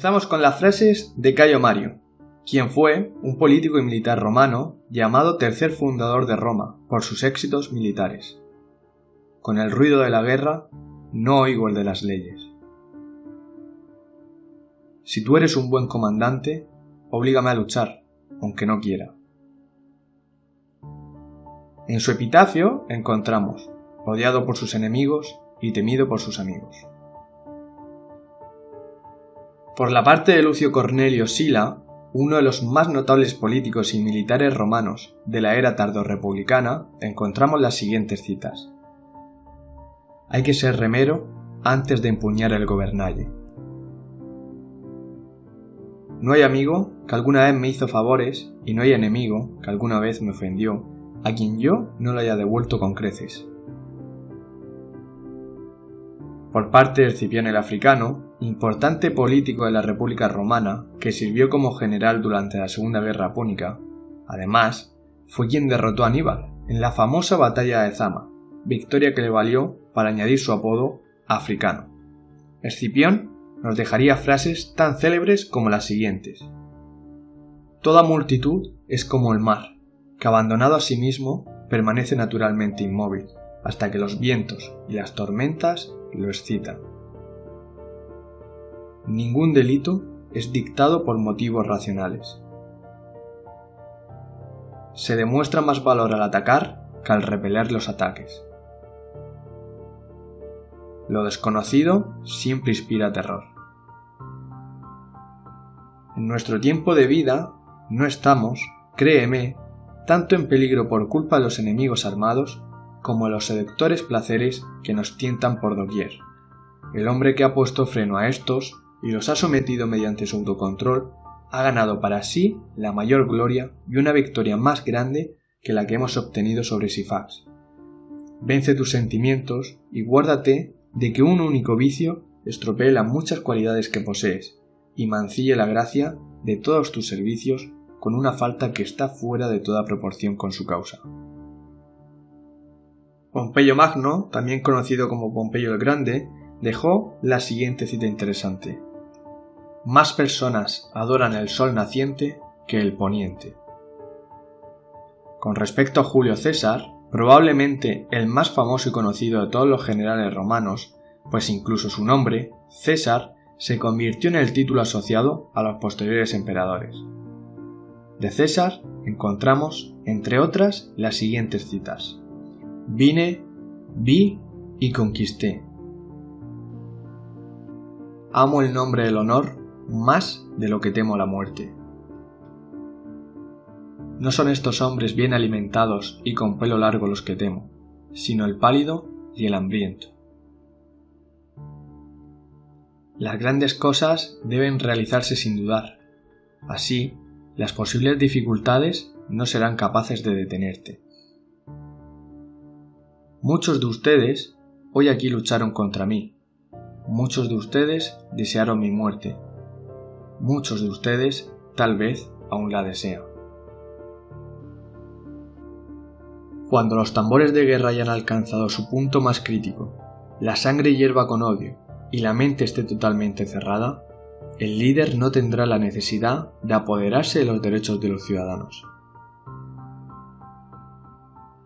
Comenzamos con las frases de Cayo Mario, quien fue un político y militar romano llamado tercer fundador de Roma por sus éxitos militares. Con el ruido de la guerra, no oigo el de las leyes. Si tú eres un buen comandante, oblígame a luchar, aunque no quiera. En su epitafio encontramos, odiado por sus enemigos y temido por sus amigos. Por la parte de Lucio Cornelio Sila, uno de los más notables políticos y militares romanos de la era tardorrepublicana, encontramos las siguientes citas. Hay que ser remero antes de empuñar el gobernalle. No hay amigo que alguna vez me hizo favores y no hay enemigo que alguna vez me ofendió, a quien yo no le haya devuelto con creces. Por parte de Escipión el Africano, importante político de la República Romana que sirvió como general durante la Segunda Guerra Púnica, además, fue quien derrotó a Aníbal en la famosa batalla de Zama, victoria que le valió para añadir su apodo Africano. Escipión nos dejaría frases tan célebres como las siguientes. Toda multitud es como el mar, que abandonado a sí mismo permanece naturalmente inmóvil, hasta que los vientos y las tormentas lo excitan. Ningún delito es dictado por motivos racionales. Se demuestra más valor al atacar que al repeler los ataques. Lo desconocido siempre inspira terror. En nuestro tiempo de vida no estamos, créeme, tanto en peligro por culpa de los enemigos armados como de los seductores placeres que nos tientan por doquier. El hombre que ha puesto freno a estos y los ha sometido mediante su autocontrol ha ganado para sí la mayor gloria y una victoria más grande que la que hemos obtenido sobre Sifax. Vence tus sentimientos y guárdate de que un único vicio estropee las muchas cualidades que posees y mancille la gracia de todos tus servicios con una falta que está fuera de toda proporción con su causa. Pompeyo Magno, también conocido como Pompeyo el Grande, dejó la siguiente cita interesante. Más personas adoran el sol naciente que el poniente. Con respecto a Julio César, probablemente el más famoso y conocido de todos los generales romanos, pues incluso su nombre, César, se convirtió en el título asociado a los posteriores emperadores. De César encontramos, entre otras, las siguientes citas. Vine, vi y conquisté. Amo el nombre del honor más de lo que temo la muerte. No son estos hombres bien alimentados y con pelo largo los que temo, sino el pálido y el hambriento. Las grandes cosas deben realizarse sin dudar. Así, las posibles dificultades no serán capaces de detenerte. Muchos de ustedes hoy aquí lucharon contra mí. Muchos de ustedes desearon mi muerte. Muchos de ustedes tal vez aún la desean. Cuando los tambores de guerra hayan alcanzado su punto más crítico, la sangre hierva con odio y la mente esté totalmente cerrada, el líder no tendrá la necesidad de apoderarse de los derechos de los ciudadanos.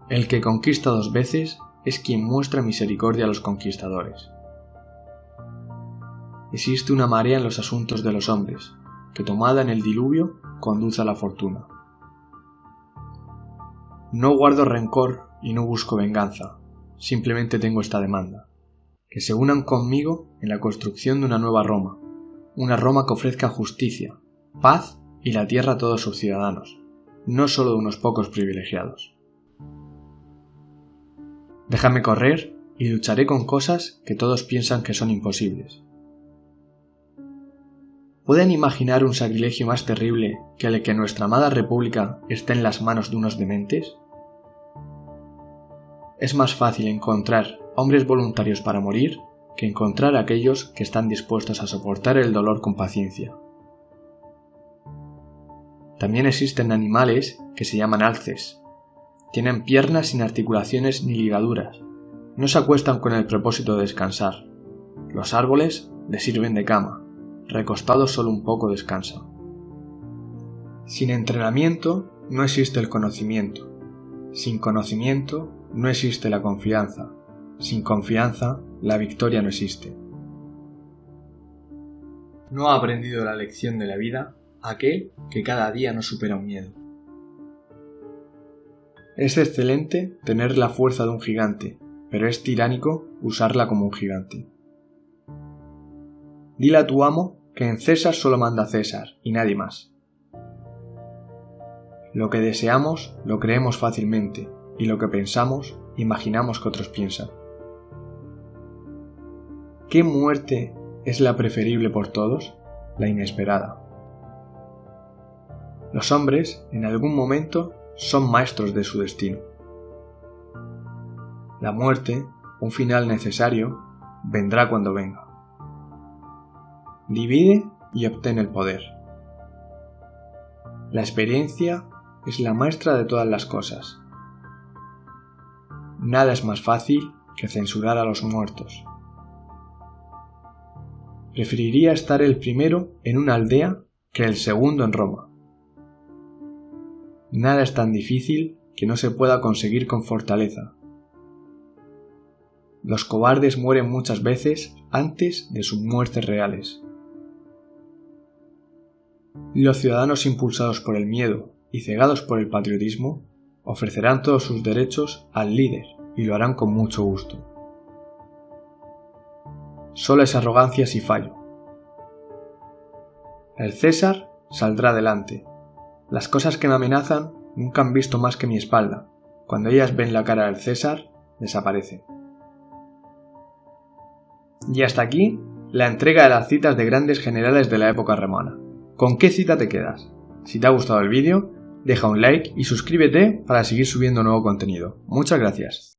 El que conquista 2 veces es quien muestra misericordia a los conquistadores. Existe una marea en los asuntos de los hombres, que tomada en el diluvio conduce a la fortuna. No guardo rencor y no busco venganza, simplemente tengo esta demanda, que se unan conmigo en la construcción de una nueva Roma, una Roma que ofrezca justicia, paz y la tierra a todos sus ciudadanos, no solo de unos pocos privilegiados. Déjame correr y lucharé con cosas que todos piensan que son imposibles. ¿Pueden imaginar un sacrilegio más terrible que el que nuestra amada república esté en las manos de unos dementes? Es más fácil encontrar hombres voluntarios para morir que encontrar a aquellos que están dispuestos a soportar el dolor con paciencia. También existen animales que se llaman alces. Tienen piernas sin articulaciones ni ligaduras. No se acuestan con el propósito de descansar. Los árboles les sirven de cama. recostado solo un poco descansa. Sin entrenamiento no existe el conocimiento. Sin conocimiento no existe la confianza. Sin confianza la victoria no existe. No ha aprendido la lección de la vida aquel que cada día no supera un miedo. Es excelente tener la fuerza de un gigante, pero es tiránico usarla como un gigante. Dile a tu amo que en César solo manda César y nadie más. Lo que deseamos lo creemos fácilmente y lo que pensamos imaginamos que otros piensan. ¿Qué muerte es la preferible por todos? La inesperada. Los hombres, en algún momento, son maestros de su destino. La muerte, un final necesario, vendrá cuando venga. Divide y obtén el poder. La experiencia es la maestra de todas las cosas. Nada es más fácil que censurar a los muertos. Preferiría estar el primero en una aldea que el segundo en Roma. Nada es tan difícil que no se pueda conseguir con fortaleza. Los cobardes mueren muchas veces antes de sus muertes reales. Los ciudadanos impulsados por el miedo y cegados por el patriotismo ofrecerán todos sus derechos al líder y lo harán con mucho gusto. Solo es arrogancia si fallo. El César saldrá adelante. Las cosas que me amenazan nunca han visto más que mi espalda. Cuando ellas ven la cara del César, desaparecen. Y hasta aquí la entrega de las citas de grandes generales de la época romana. ¿Con qué cita te quedas? Si te ha gustado el vídeo, deja un like y suscríbete para seguir subiendo nuevo contenido. Muchas gracias.